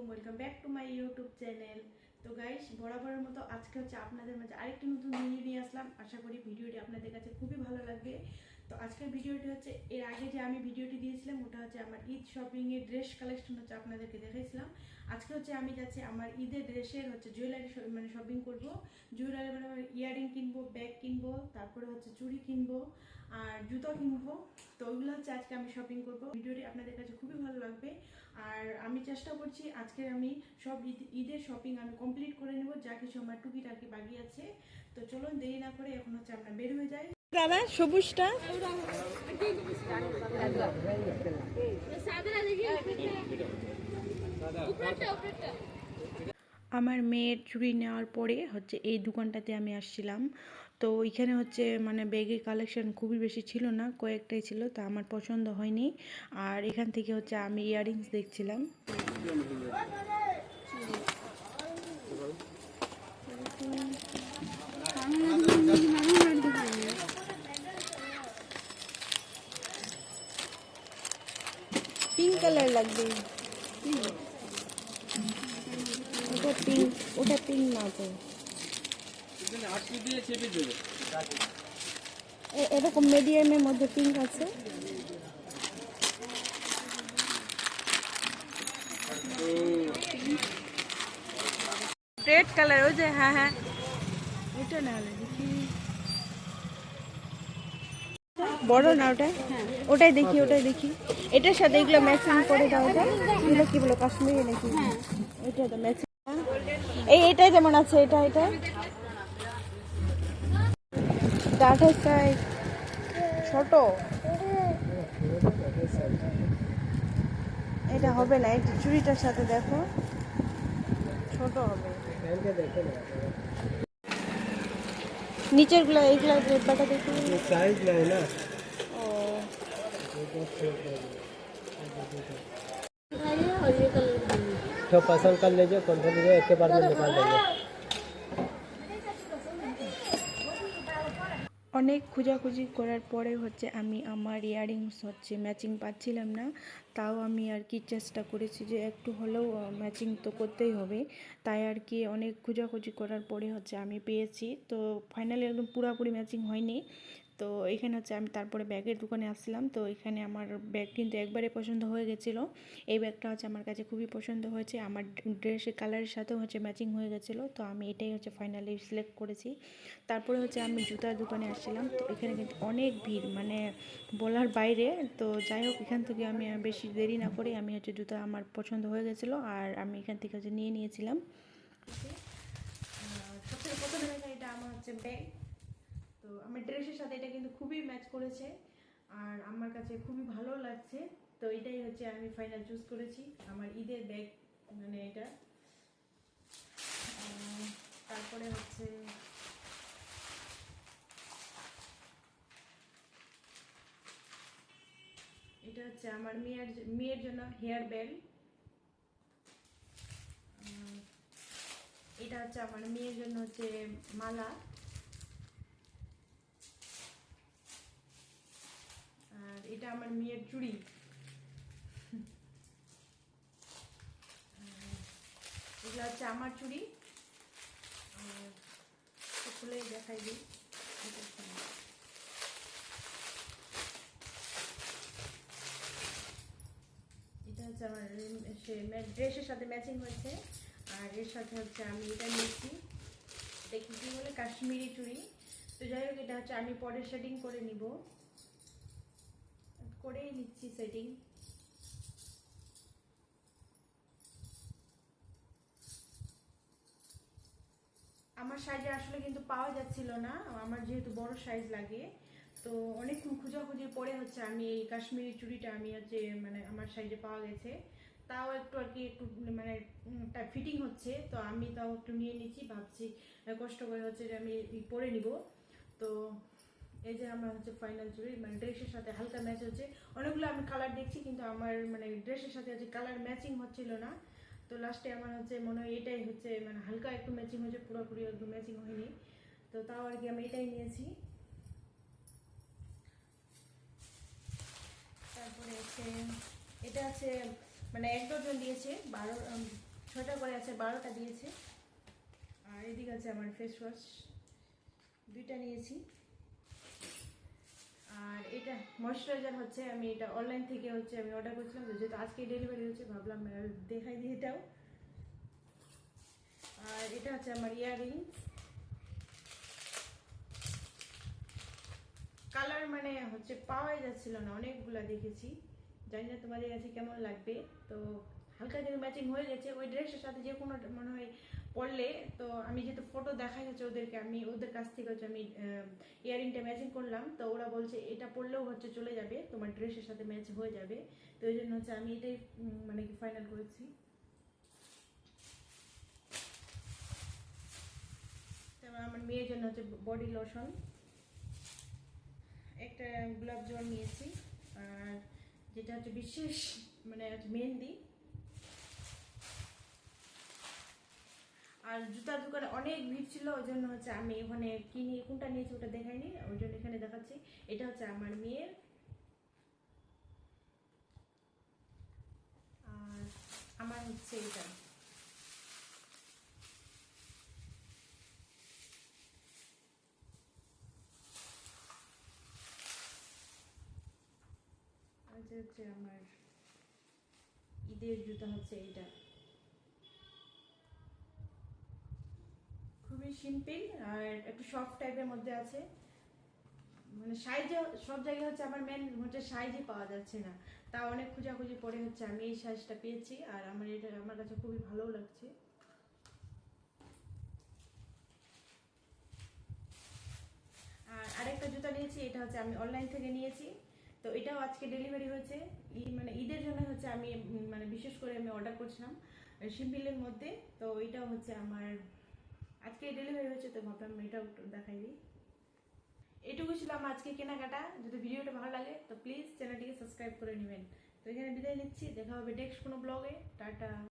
Welcome back to my YouTube channel. তো guys, বরাবরের মতো আজকে হচ্ছে আপনাদের মাঝে আরেকটি নতুন ভিডিও নিয়ে আসলাম। আশা করি ভিডিওটি আপনাদের কাছে খুবই ভালো লাগবে। তো আজকের ভিডিওটি হচ্ছে, এর আগে যে আমি ভিডিওটি দিয়েছিলাম ওটা হচ্ছে আমার ঈদ শপিংয়ের ড্রেস কালেকশন হচ্ছে আপনাদেরকে দেখাইছিলাম। আজকে হচ্ছে আমি যাচ্ছি আমার ঈদের ড্রেসের হচ্ছে জুয়েলারি মানে শপিং করবো। জুয়েলারি মানে ইয়ারিং কিনবো, ব্যাগ কিনবো, তারপরে হচ্ছে চুড়ি কিনবো আর জুতো কিনবো। তো ওইগুলো হচ্ছে আজকে আমি শপিং করবো। ভিডিওটি আপনাদের কাছে খুবই ভালো লাগবে। আর আমি চেষ্টা করছি আজকে আমি সব ঈদের শপিং আমি কমপ্লিট করে নেব, যা কিছু আমার টুকিটাকি বাকি আছে। তো চলুন দেরি না করে এখন হচ্ছে আমরা বের হয়ে যাই। দাদা সবুজটা আমার মেয়ের চুড়ি নেওয়ার পরে হচ্ছে এই দোকানটাতে আমি আসছিলাম। তো এখানে হচ্ছে মানে ব্যাগের কালেকশন খুবই বেশি ছিল না, কয়েকটাই ছিল, তা আমার পছন্দ হয়নি। আর এখান থেকে হচ্ছে আমি ইয়াররিংস দেখছিলাম। পিঙ্ক কালার লাগবে, ওটা পিঙ্ক, ওটা পিঙ্ক না তো, এরকম মিডিয়ামের মধ্যে পিঙ্ক আছে। রেড কালার, ওই যে, হ্যাঁ হ্যাঁ ওইটা না হলে দেখি, বড় না ওটা, ওটাই দেখি, ওটাই দেখি। এটার সাথে এগুলো ম্যাচিং করে দাও। ওটা এগুলো কি বলে, কাশ্মীরি নাকি? এটা তো ম্যাচিং। এটাই যেমন আছে, এটা এটা 28 সাইজ ছোট, এটা হবে না। এই চুড়িটার সাথে দেখো ছোট হবে। নিচের গুলা, এইগুলা ব্যাটা দেখি সাইজ নাই না। ও तो पसंद कर लीजिए, कौन सा लीजिए, एक के बार में निकाल देंगे। অনেক খোঁজাখুঁজি করার পরে হচ্ছে আমি আমার ইয়াররিংস হচ্ছে ম্যাচিং পাচ্ছিলাম না। তাও আমি আর কি চেষ্টা করেছি যে একটু হলেও ম্যাচিং তো করতেই হবে। তাই আর কি অনেক খোঁজাখুঁজি করার পরে হচ্ছে আমি পেয়েছি। তো ফাইনালি একদম পুরোপুরি ম্যাচিং হয়নি। তো এখানে হচ্ছে আমি তারপরে ব্যাগের দোকানে আসছিলাম। তো এখানে আমার ব্যাগ কিন্তু একবারে পছন্দ হয়ে গেছিলো। এই ব্যাগটা হচ্ছে আমার কাছে খুবই পছন্দ হয়েছে, আমার ড্রেসের কালারের সাথেও হচ্ছে ম্যাচিং হয়ে গেছিলো। তো আমি এটাই হচ্ছে ফাইনালি সিলেক্ট করেছি। তারপরে হচ্ছে আমি জুতার দোকানে আসছিলাম। তো এখানে কিন্তু অনেক ভিড়, মানে বলার বাইরে। তো যাই হোক, এখান থেকে আমি বেশি দেরি না করে আমি হচ্ছে জুতা আমার পছন্দ হয়ে গেছিলো আর আমি এখান থেকে হচ্ছে নিয়ে নিয়েছিলাম। সবথেকে প্রথমে দেখা, এটা আমার হচ্ছে ব্যাগ। তো আমার ড্রেসের সাথে এটা কিন্তু খুবই ম্যাচ করেছে আর আমার কাছে খুবই ভালো লাগছে। তো এটাই হচ্ছে আমি ফাইনাল চুজ করেছি আমার ঈদের ব্যাগ, মানে এটা। তারপরে হচ্ছে এটা হচ্ছে আমার মেয়ের জন্য হেয়ার বেল্ট। এটা হচ্ছে আমার মেয়ের জন্য হচ্ছে মালা। আর এটা আমার মেয়ের চুড়ি। এগুলো হচ্ছে আমার চুড়ি। খুলে দেখাই দিই। এটা হচ্ছে আমার ড্রেসের সাথে ম্যাচিং হয়েছে। আর এর সাথে হচ্ছে আমি এটা নিয়েছি, দেখি কি বলে, কাশ্মীরি চুড়ি। তো যাই হোক, এটা হচ্ছে আমি পরে সেটিং করে নিব, করেই নিচ্ছি সেটিং। আমার সাইজে আসলে কিন্তু পাওয়া যাচ্ছিল না, আমার যেহেতু বড় সাইজ লাগে। তো অনেকক্ষণ খোঁজাখুঁজির পরে হচ্ছে আমি এই কাশ্মীরি চুড়িটা আমি হচ্ছে মানে আমার সাইজে পাওয়া গেছে। তাও একটু আর কি একটু মানে ফিটিং হচ্ছে। তো আমি তাও একটু নিয়ে নিচ্ছি, ভাবছি কষ্ট করে হচ্ছে যে আমি পরে নিব। তো এই যে আমার হচ্ছে ফাইনাল চুড়ি, মানে ড্রেসের সাথে হালকা ম্যাচ হচ্ছে। অনেকগুলো আমি কালার দেখছি কিন্তু আমার মানে ড্রেসের সাথে হচ্ছে কালার ম্যাচিং হচ্ছিল না। তো লাস্টে আমার হচ্ছে মনে হয় এটাই হচ্ছে মানে হালকা একটু ম্যাচিং হয়েছে, পুরোপুরি একদম ম্যাচিং হয়নি, তো তাও আর কি আমি এটাই নিয়েছি। তারপরে হচ্ছে এটা আছে মানে 1 ডজন দিয়েছে, 6টা করে আছে, 12টা দিয়েছে। আর এদিকে আছে আমার ফেস ওয়াশ, 2টা নিয়েছি। আর এটা ময়শ্চারাইজার হচ্ছে আমি এটা অনলাইন থেকে হচ্ছে আমি অর্ডার করেছিলাম, যেহেতু আজকে ডেলিভারি হচ্ছে ভাবলাম দেখাই দিই এটাও। আর এটা হচ্ছে আমার ইয়াররিংস, কালার মানে হচ্ছে পাওয়াই যাচ্ছিল না, অনেকগুলো দেখেছি, জানি না তোমাদের কাছে কেমন লাগবে। তো হালকা যেহেতু ম্যাচিং হয়ে গেছে ওই ড্রেসের সাথে যে কোনো মনে হয় পরলে, তো আমি যেহেতু ফটো দেখা যাচ্ছে ওদেরকে, আমি ওদের কাছ থেকে হচ্ছে আমি ইয়ারিংটা ম্যাচিং করলাম, তো ওরা বলছে এটা পরলেও হচ্ছে চলে যাবে, তোমার ড্রেসের সাথে ম্যাচ হয়ে যাবে। তো ওই জন্য হচ্ছে আমি এটাই মানে কি ফাইনাল করেছি। তারপর আমার মেয়ের জন্য হচ্ছে বডি লোশন, একটা গোলাপ জল নিয়েছি, আর যেটা হচ্ছে বিশেষ মানে হচ্ছে মেহেন্দি। আর জুতার দোকানে অনেক ভিড় ছিল, ওই জন্য হচ্ছে আমি ওখানে কিনি কোনটা নিয়েছি ওটা দেখাইনি, ওই জন্য এখানে দেখাচ্ছি। এটা হচ্ছে আমার মেয়ের, আর আমার হচ্ছে এটা। আর যে হচ্ছে আমার ঈদের জুতা হচ্ছে এইটা, খুবই সিম্পল আর একটু সফট টাইপের মধ্যে আছে, মানে সাইজে সব জায়গায় হচ্ছে আমার মেন হচ্ছে সাইজই পাওয়া যাচ্ছে না, তা অনেক খোঁজাখুঁজি পরে হচ্ছে আমি এই সাইজটা পেয়েছি, আর আমার এটা আমার কাছে খুবই ভালো লাগছে। আর আরেকটা জুতা নিয়েছি, এটা হচ্ছে আমি অনলাইন থেকে নিয়েছি, তো এটাও আজকে ডেলিভারি হয়েছে। মানে ঈদের জন্য হচ্ছে আমি মানে বিশেষ করে আমি অর্ডার করছিলাম সিম্পলের মধ্যে, তো এটাও হচ্ছে আমার আজকে ডেলিভারি হয়েছে, তো ভাবলাম এটাও একটু দেখাই দিই। এটুকু ছিল আমার আজকে কেনাকাটা। যদি ভিডিওটা ভালো লাগে তো প্লিজ চ্যানেলটিকে সাবস্ক্রাইব করে নেবেন। তো এখানে বিদায় নিচ্ছি, দেখা হবে নেক্সট কোনো ব্লগে। টাটা।